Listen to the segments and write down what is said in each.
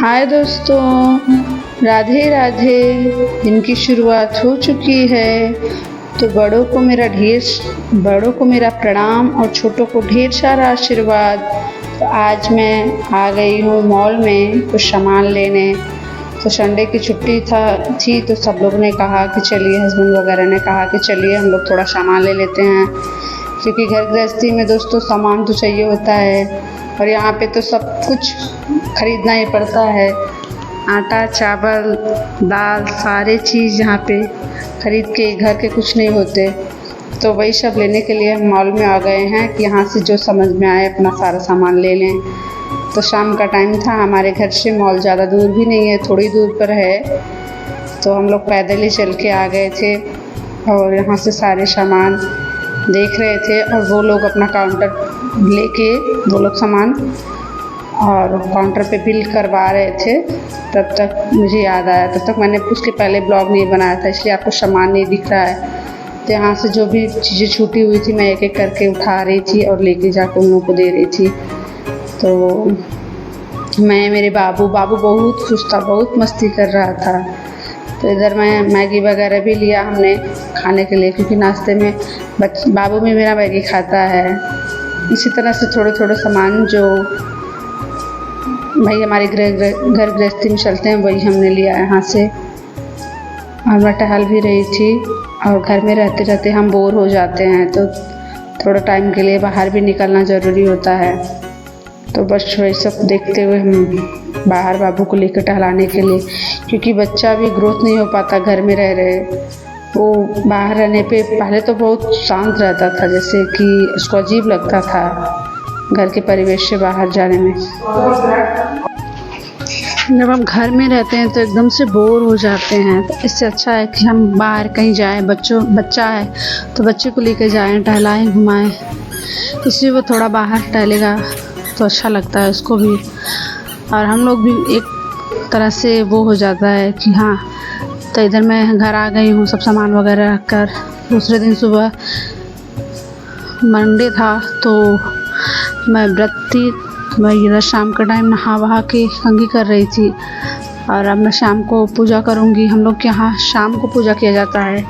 हाय दोस्तों, राधे राधे। दिन की शुरुआत हो चुकी है, तो बड़ों को मेरा प्रणाम और छोटों को ढेर सारा आशीर्वाद। तो आज मैं आ गई हूँ मॉल में कुछ सामान लेने। तो संडे की छुट्टी थी तो सब लोग ने कहा कि चलिए, हस्बैंड वगैरह ने कहा कि चलिए हम लोग थोड़ा सामान ले लेते हैं, क्योंकि घर गृहस्थी में दोस्तों सामान तो चाहिए होता है। और यहाँ पे तो सब कुछ खरीदना ही पड़ता है, आटा चावल दाल सारे चीज़ यहाँ पे खरीद के घर के कुछ नहीं होते। तो वही सब लेने के लिए हम मॉल में आ गए हैं कि यहाँ से जो समझ में आए अपना सारा सामान ले लें। तो शाम का टाइम था, हमारे घर से मॉल ज़्यादा दूर भी नहीं है, थोड़ी दूर पर है। तो हम लोग पैदल ही चल के आ गए थे और यहाँ से सारे सामान देख रहे थे। और वो लोग अपना काउंटर लेके वो लोग सामान और काउंटर पे बिल करवा रहे थे। तब तक मुझे याद आया, तब तक मैंने उसके पहले ब्लॉग नहीं बनाया था, इसलिए आपको सामान नहीं दिख रहा है। तो यहाँ से जो भी चीज़ें छूटी हुई थी मैं एक एक करके उठा रही थी और लेके जाकर उन लोगों को दे रही थी। तो मेरे बाबू बहुत खुश था, बहुत मस्ती कर रहा था। तो इधर मैं मैगी वगैरह भी लिया हमने खाने के लिए, क्योंकि नाश्ते में बाबू भी मेरा मैगी खाता है। इसी तरह से थोड़े थोड़े सामान जो भाई हमारे घर गृहस्थी में चलते हैं वही हमने लिया यहाँ से। और मैं टहल भी रही थी, और घर में रहते रहते हम बोर हो जाते हैं, तो थोड़ा टाइम के लिए बाहर भी निकलना ज़रूरी होता है। तो बस वही सब देखते हुए हम बाहर बाबू को लेकर टहलाने के लिए, क्योंकि बच्चा भी ग्रोथ नहीं हो पाता घर में रह रहे। वो बाहर रहने पे पहले तो बहुत शांत रहता था, जैसे कि उसको अजीब लगता था घर के परिवेश से बाहर जाने में। जब हम घर में रहते हैं तो एकदम से बोर हो जाते हैं, तो इससे अच्छा है कि हम बाहर कहीं जाएं। बच्चा है तो बच्चे को लेकर जाएं, टहलाएं घुमाएं, इसलिए वो थोड़ा बाहर टहलेगा तो अच्छा लगता है उसको भी। और हम लोग भी एक तरह से वो हो जाता है कि हाँ। तो इधर मैं घर आ गई हूँ सब सामान वगैरह रख कर। दूसरे दिन सुबह मंडे था तो मैं व्रत थी, मैं इधर शाम का टाइम नहा वहा के कंघी कर रही थी। और अब मैं शाम को पूजा करूँगी। हम लोग के यहाँ शाम को पूजा किया जाता है,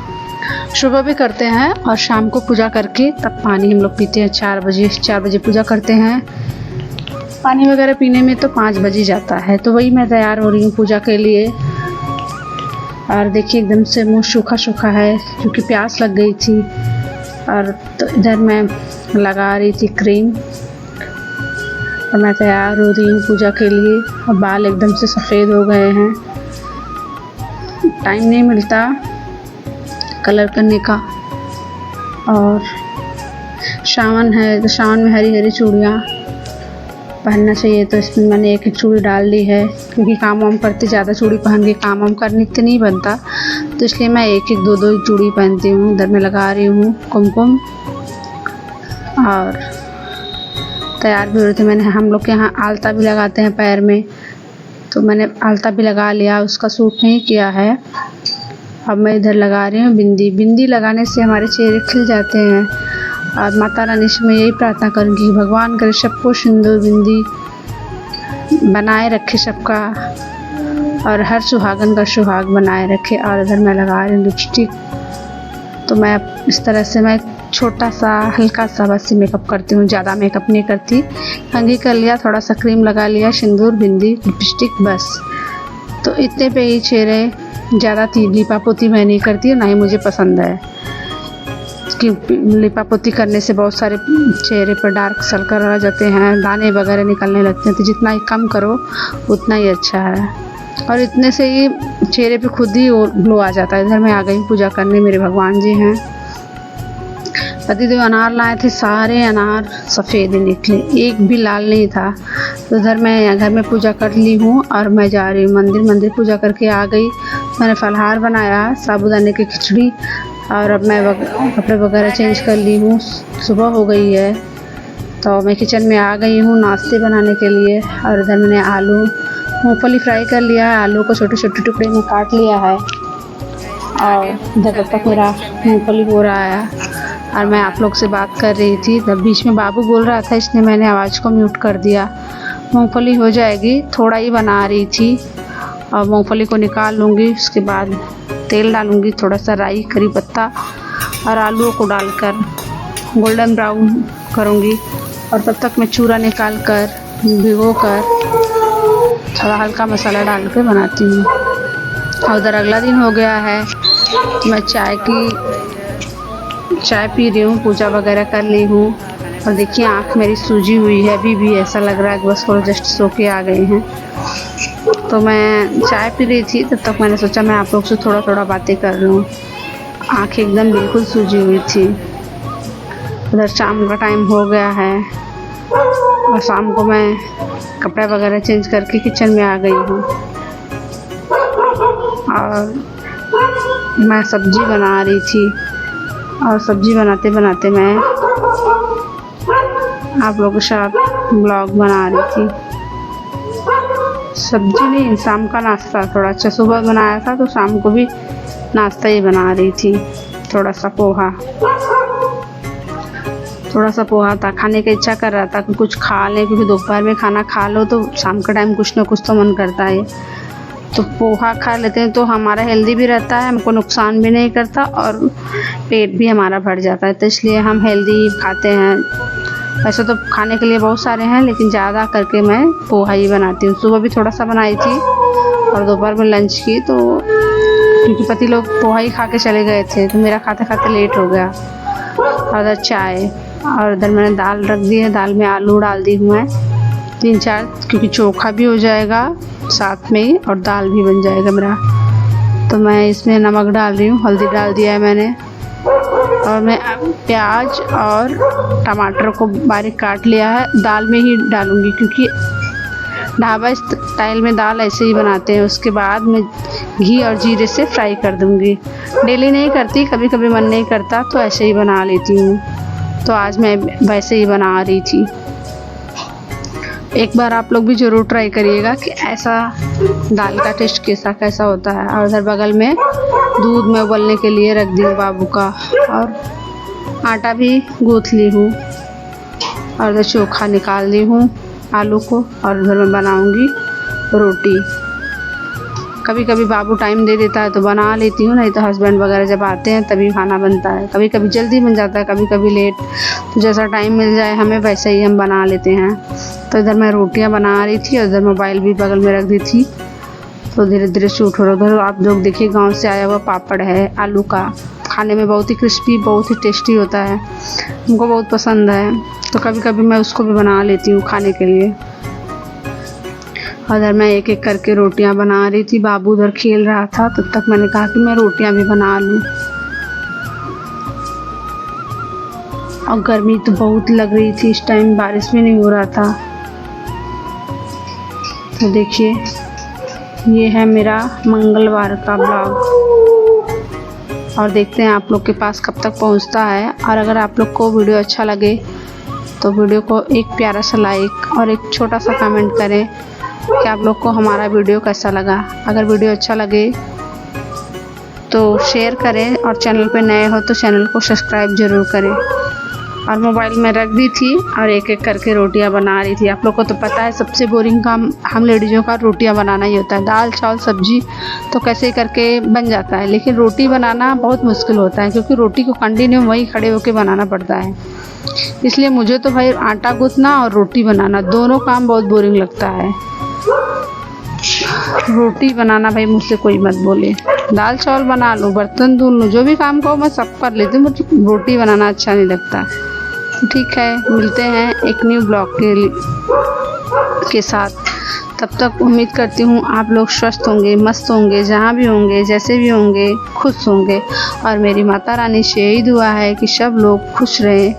सुबह भी करते हैं और शाम को पूजा करके तब पानी हम लोग पीते हैं। 4 बजे पूजा करते हैं। पानी वगैरह पीने में तो 5 बज ही जाता है। तो वही मैं तैयार हो रही हूँ पूजा के लिए। और देखिए एकदम से मुँह सूखा है क्योंकि प्यास लग गई थी। और तो इधर मैं लगा रही थी क्रीम, और मैं तैयार हो रही हूँ पूजा के लिए। और बाल एकदम से सफ़ेद हो गए हैं, टाइम नहीं मिलता कलर करने का। और सावन है तो सावन में हरी हरी चूड़ियाँ पहनना चाहिए, तो इसमें मैंने एक चूड़ी डाल ली है, क्योंकि काम वाम करते ज़्यादा चूड़ी पहन के काम वाम करने से नहीं बनता, तो इसलिए मैं एक दो चूड़ी पहनती हूँ। इधर मैं लगा रही हूँ कुमकुम और तैयार भी हो रही थी। हम लोग के यहाँ आलता भी लगाते हैं पैर में, तो मैंने आलता भी लगा लिया, उसका सूट नहीं किया है। अब मैं इधर लगा रही हूँ बिंदी लगाने से हमारे चेहरे खिल जाते हैं। और माता रानी से मैं यही प्रार्थना करूँगी कि भगवान करे सबको सिंदूर बिंदी बनाए रखे सबका, और हर सुहागन का सुहाग बनाए रखे। और इधर मैं लगा रही हूँ लिपस्टिक। तो मैं इस तरह से मैं छोटा सा हल्का सा बस मेकअप करती हूँ, ज़्यादा मेकअप नहीं करती। कंघी कर लिया, थोड़ा सा क्रीम लगा लिया, सिंदूर बिंदी लिपस्टिक बस। तो इतने पे ही चेहरे, ज़्यादा लिपा पोती मैं नहीं करती, ना ही मुझे पसंद है कि लिपा पोती करने से बहुत सारे चेहरे पर डार्क सर्कल आ जाते हैं, दाने वगैरह निकलने लगते हैं। तो जितना ही कम करो उतना ही अच्छा है, और इतने से ही चेहरे पे खुद ही ग्लो आ जाता है। इधर मैं आ गई पूजा करने, मेरे भगवान जी हैं। पतिदेव अनार लाए थे, सारे अनार सफ़ेद ही निकले, एक भी लाल नहीं था। तो इधर मैं घर में पूजा कर ली हूँ और मैं जा रही हूँ मंदिर पूजा करके आ गई। मैंने फलहार बनाया, साबूदाने की खिचड़ी। और अब मैं कपड़े वगैरह चेंज कर ली हूँ, सुबह हो गई है। तो मैं किचन में आ गई हूँ नाश्ते बनाने के लिए। और इधर मैंने आलू मूँगफली फ्राई कर लिया है, आलू को छोटे छोटे टुकड़े में काट लिया है। और इधर तक मेरा मूँगफली हो रहा है और मैं आप लोग से बात कर रही थी, तब बीच में बाबू बोल रहा था, इसलिए मैंने आवाज़ को म्यूट कर दिया। मूंगफली हो जाएगी, थोड़ा ही बना रही थी और मूंगफली को निकाल लूँगी। उसके बाद तेल डालूँगी, थोड़ा सा राई, करी पत्ता और आलूओं को डालकर गोल्डन ब्राउन करूँगी। और तब तक मैं चूरा निकाल कर भिगो कर थोड़ा हल्का मसाला डाल के बनाती हूँ। और उधर अगला दिन हो गया है, मैं चाय पी रही हूँ, पूजा वगैरह कर ली हूँ। और देखिए आँख मेरी सूजी हुई है, अभी भी ऐसा लग रहा है कि बस थोड़ा जस्ट सो के आ गए हैं। तो मैं चाय पी रही थी, तब तक मैंने सोचा मैं आप लोग से थोड़ा थोड़ा बातें कर लूँ। आँख एकदम बिल्कुल सूजी हुई थी। उधर शाम का टाइम हो गया है और शाम को मैं कपड़े वगैरह चेंज करके किचन में आ गई हूँ। और मैं सब्ज़ी बना रही थी और सब्ज़ी बनाते बनाते मैं आप लोगों के साथ ब्लॉग बना रही थी। सब्ज़ी नहीं, शाम का नाश्ता थोड़ा अच्छा सुबह बनाया था, तो शाम को भी नाश्ता ही बना रही थी। थोड़ा सा पोहा था, खाने की इच्छा कर रहा था कि कुछ खा लें, क्योंकि दोपहर में खाना खा लो तो शाम का टाइम कुछ ना कुछ तो मन करता है। तो पोहा खा लेते हैं तो हमारा हेल्दी भी रहता है, हमको नुकसान भी नहीं करता और पेट भी हमारा भर जाता है। तो इसलिए हम हेल्दी खाते हैं। वैसे तो खाने के लिए बहुत सारे हैं, लेकिन ज़्यादा करके मैं पोहा ही बनाती हूँ। सुबह भी थोड़ा सा बनाई थी और दोपहर में लंच की, तो क्योंकि पति लोग पोहा ही खा के चले गए थे, तो मेरा खाते खाते लेट हो गया। और उधर चाय, और इधर मैंने दाल रख दी है, दाल में आलू डाल दी हूँ मैं 3-4, क्योंकि चोखा भी हो जाएगा साथ में ही और दाल भी बन जाएगा मेरा। तो मैं इसमें नमक डाल रही हूँ, हल्दी डाल दिया है मैंने। और मैं प्याज और टमाटर को बारीक काट लिया है, दाल में ही डालूँगी, क्योंकि ढाबा स्टाइल में दाल ऐसे ही बनाते हैं। उसके बाद मैं घी और जीरे से फ्राई कर दूँगी। डेली नहीं करती, कभी कभी मन नहीं करता तो ऐसे ही बना लेती हूँ। तो आज मैं वैसे ही बना रही थी। एक बार आप लोग भी ज़रूर ट्राई करिएगा कि ऐसा दाल का टेस्ट कैसा होता है। और उधर बगल में दूध में उबलने के लिए रख दी हूँ बाबू का, और आटा भी गूँथ ली हूँ। और उधर चोखा निकाल ली हूँ आलू को, और उधर मैं बनाऊँगी रोटी। कभी कभी बाबू टाइम दे देता है तो बना लेती हूँ, नहीं तो हस्बैंड वगैरह जब आते हैं तभी खाना बनता है। कभी कभी जल्दी बन जाता है, कभी कभी लेट, तो जैसा टाइम मिल जाए हमें वैसे ही हम बना लेते हैं। तो इधर मैं रोटियां बना रही थी और इधर मोबाइल भी बगल में रख दी थी, तो धीरे धीरे शूट हो रहा। उधर आप लोग देखिए गाँव से आया हुआ पापड़ है आलू का, खाने में बहुत ही क्रिस्पी, बहुत ही टेस्टी होता है, हमको बहुत पसंद है। तो कभी कभी मैं उसको भी बना लेती हूँ खाने के लिए। उधर मैं एक एक करके रोटियां बना रही थी, बाबू उधर खेल रहा था, तब तक मैंने कहा कि मैं रोटियां भी बना लूं। और गर्मी तो बहुत लग रही थी इस टाइम, बारिश भी नहीं हो रहा था। तो देखिए ये है मेरा मंगलवार का ब्लॉग, और देखते हैं आप लोग के पास कब तक पहुंचता है। और अगर आप लोग को वीडियो अच्छा लगे तो वीडियो को एक प्यारा सा लाइक और एक छोटा सा कमेंट करें कि आप लोग को हमारा वीडियो कैसा लगा। अगर वीडियो अच्छा लगे तो शेयर करें, और चैनल पे नए हो तो चैनल को सब्सक्राइब ज़रूर करें। और मोबाइल में रख दी थी और एक एक करके रोटियां बना रही थी। आप लोग को तो पता है सबसे बोरिंग काम हम लेडीज़ों का रोटियां बनाना ही होता है। दाल चावल सब्जी तो कैसे करके बन जाता है, लेकिन रोटी बनाना बहुत मुश्किल होता है, क्योंकि रोटी को कंटिन्यू वहीं खड़े होकर बनाना पड़ता है। इसलिए मुझे तो भाई आटा गूँथना और रोटी बनाना दोनों काम बहुत बोरिंग लगता है। रोटी बनाना भाई मुझसे कोई मत बोले, दाल चावल बना लूँ, बर्तन धो लूँ, जो भी काम कहो मैं सब कर लेती हूँ, मुझे रोटी बनाना अच्छा नहीं लगता। ठीक है, मिलते हैं एक न्यू ब्लॉग के साथ। तब तक उम्मीद करती हूँ आप लोग स्वस्थ होंगे, मस्त होंगे, जहाँ भी होंगे, जैसे भी होंगे, खुश होंगे। और मेरी माता रानी से यही दुआ है कि सब लोग खुश रहें।